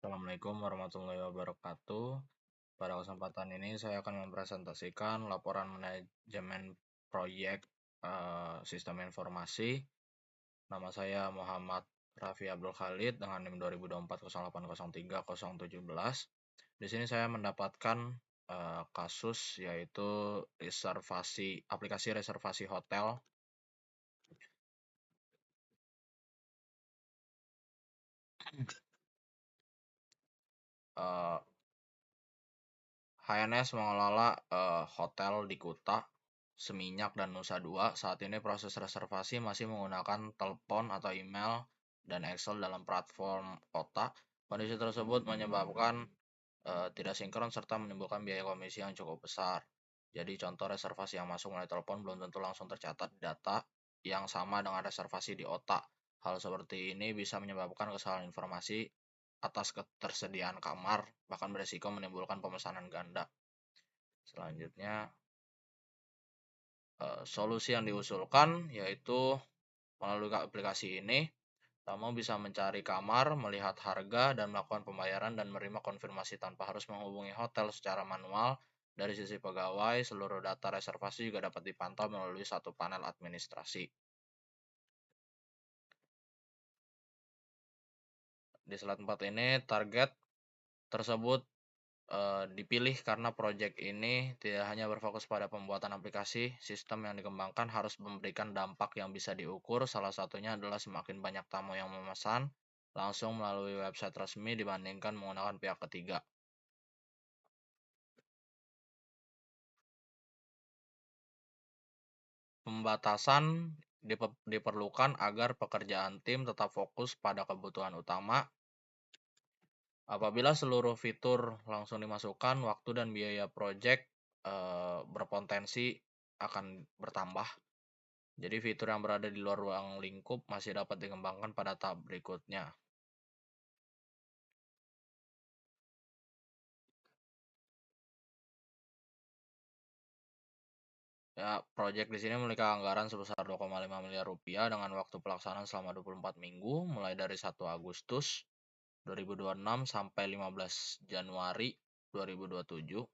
Assalamualaikum warahmatullahi wabarakatuh. Pada kesempatan ini saya akan mempresentasikan laporan manajemen proyek sistem informasi. Nama saya Muhammad Raffi Abdul Khalid dengan NIM 2024080317. Di sini saya mendapatkan kasus yaitu aplikasi reservasi hotel. HNS mengelola hotel di Kuta, Seminyak, dan Nusa Dua. Saat ini proses reservasi masih menggunakan telepon atau email dan Excel dalam platform OTA. Kondisi tersebut menyebabkan tidak sinkron serta menimbulkan biaya komisi yang cukup besar. Jadi contoh reservasi yang masuk melalui telepon belum tentu langsung tercatat data yang sama dengan reservasi di OTA. Hal seperti ini bisa menyebabkan kesalahan informasi atas ketersediaan kamar, bahkan beresiko menimbulkan pemesanan ganda. Selanjutnya, solusi yang diusulkan yaitu melalui aplikasi ini, tamu bisa mencari kamar, melihat harga, dan melakukan pembayaran dan menerima konfirmasi tanpa harus menghubungi hotel secara manual. Dari sisi pegawai, seluruh data reservasi juga dapat dipantau melalui satu panel administrasi. Di slide 4 ini, target tersebut dipilih karena proyek ini tidak hanya berfokus pada pembuatan aplikasi, sistem yang dikembangkan harus memberikan dampak yang bisa diukur. Salah satunya adalah semakin banyak tamu yang memesan langsung melalui website resmi dibandingkan menggunakan pihak ketiga. Pembatasan diperlukan agar pekerjaan tim tetap fokus pada kebutuhan utama. Apabila seluruh fitur langsung dimasukkan, waktu dan biaya proyek berpotensi akan bertambah. Jadi fitur yang berada di luar ruang lingkup masih dapat dikembangkan pada tahap berikutnya. Ya, proyek di sini memiliki anggaran sebesar 2,5 miliar rupiah dengan waktu pelaksanaan selama 24 minggu, mulai dari 1 Agustus 2026 sampai 15 Januari 2027.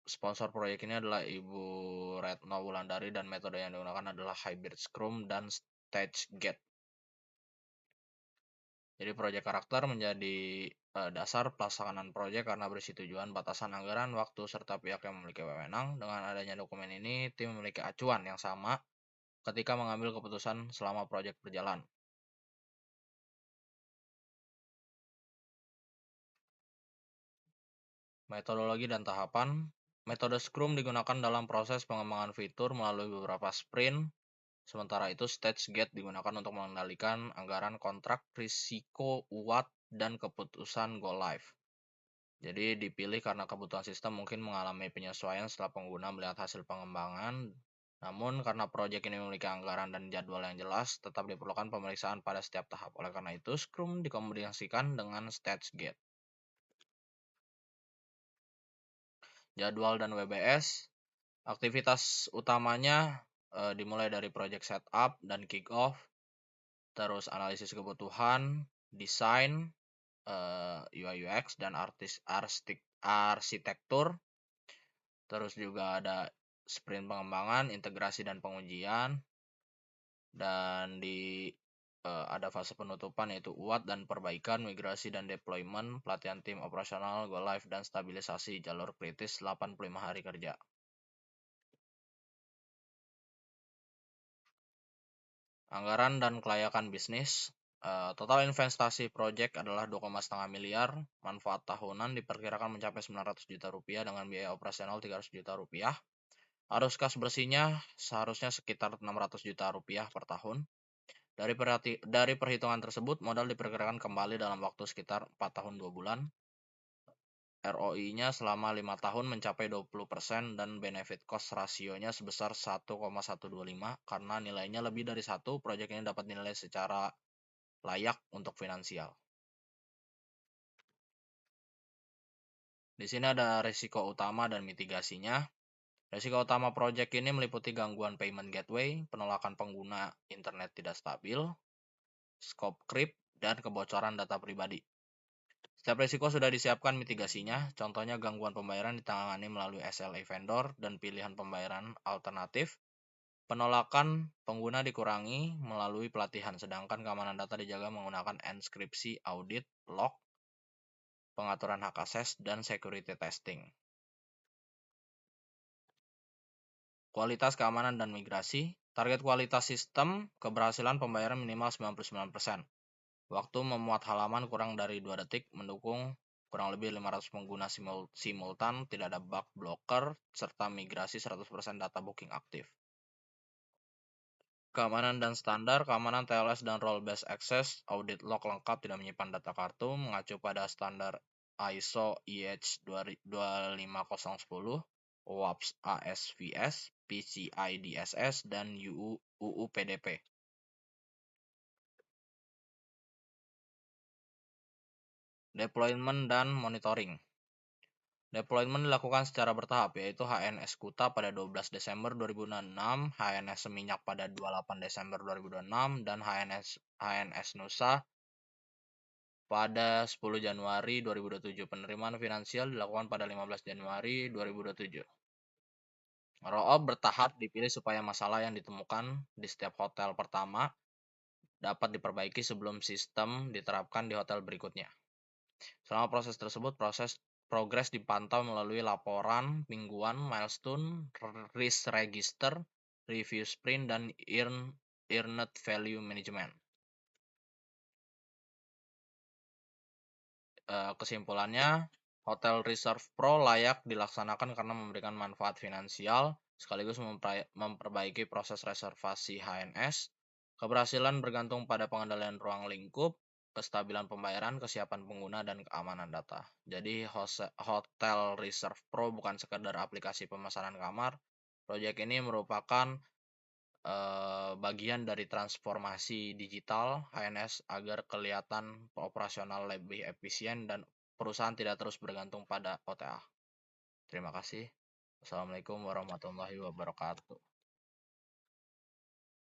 Sponsor proyek ini adalah Ibu Retno Wulandari dan metode yang digunakan adalah Hybrid Scrum dan StageGate. Jadi proyek karakter menjadi dasar pelaksanaan proyek karena berisi tujuan, batasan anggaran, waktu, serta pihak yang memiliki wewenang. Dengan adanya dokumen ini, tim memiliki acuan yang sama ketika mengambil keputusan selama proyek berjalan. Metodologi dan tahapan. Metode Scrum digunakan dalam proses pengembangan fitur melalui beberapa sprint. Sementara itu, StageGate digunakan untuk mengendalikan anggaran kontrak, risiko, UAT, dan keputusan go live. Jadi dipilih karena kebutuhan sistem mungkin mengalami penyesuaian setelah pengguna melihat hasil pengembangan. Namun karena proyek ini memiliki anggaran dan jadwal yang jelas, tetap diperlukan pemeriksaan pada setiap tahap. Oleh karena itu, Scrum dikombinasikan dengan StageGate. Jadwal dan WBS. Aktivitas utamanya dimulai dari project setup dan kick off, terus analisis kebutuhan, desain, UI UX, dan arsitektur. Terus juga ada sprint pengembangan, integrasi dan pengujian, dan ada fase penutupan yaitu UAT dan perbaikan, migrasi dan deployment, pelatihan tim operasional, go live, dan stabilisasi jalur kritis 85 hari kerja. Anggaran dan kelayakan bisnis. Total investasi proyek adalah 2,5 miliar. Manfaat tahunan diperkirakan mencapai 900 juta rupiah dengan biaya operasional 300 juta rupiah. Arus kas bersihnya seharusnya sekitar 600 juta rupiah per tahun. Dari perhitungan tersebut, modal diperkirakan kembali dalam waktu sekitar 4 tahun 2 bulan. ROI-nya selama 5 tahun mencapai 20% dan benefit cost rasionya sebesar 1,125 karena nilainya lebih dari 1, proyek ini dapat dinilai secara layak untuk finansial. Di sini ada risiko utama dan mitigasinya. Risiko utama proyek ini meliputi gangguan payment gateway, penolakan pengguna internet tidak stabil, scope creep, dan kebocoran data pribadi. Setiap risiko sudah disiapkan mitigasinya, contohnya gangguan pembayaran ditangani melalui SLA vendor dan pilihan pembayaran alternatif. Penolakan pengguna dikurangi melalui pelatihan, sedangkan keamanan data dijaga menggunakan enkripsi, audit, log, pengaturan hak akses, dan security testing. Kualitas keamanan dan migrasi. Target kualitas sistem keberhasilan pembayaran minimal 99%. Waktu memuat halaman kurang dari 2 detik, mendukung kurang lebih 500 pengguna simultan, tidak ada bug blocker, serta migrasi 100% data booking aktif. Keamanan dan standar, keamanan TLS dan role based access, audit log lengkap, tidak menyimpan data kartu, mengacu pada standar ISO IEC 25010, OWASP ASVS, PCI DSS, dan UU PDP. Deployment dan monitoring. Deployment dilakukan secara bertahap, yaitu HNS Kuta pada 12 Desember 2006, HNS Seminyak pada 28 Desember 2026, dan HNS Nusa pada 10 Januari 2027. Penerimaan finansial dilakukan pada 15 Januari 2027. Roll-up bertahap dipilih supaya masalah yang ditemukan di setiap hotel pertama dapat diperbaiki sebelum sistem diterapkan di hotel berikutnya. Selama proses tersebut, progres dipantau melalui laporan mingguan, milestone, risk register, review sprint, dan earned value management. Kesimpulannya, Hotel Reserve Pro layak dilaksanakan karena memberikan manfaat finansial, sekaligus memperbaiki proses reservasi HNS. Keberhasilan bergantung pada pengendalian ruang lingkup, kestabilan pembayaran, kesiapan pengguna, dan keamanan data. Jadi, Hotel Reserve Pro bukan sekedar aplikasi pemesanan kamar. Proyek ini merupakan bagian dari transformasi digital HNS agar kelihatan operasional lebih efisien dan perusahaan tidak terus bergantung pada OTA. Terima kasih. Assalamualaikum warahmatullahi wabarakatuh.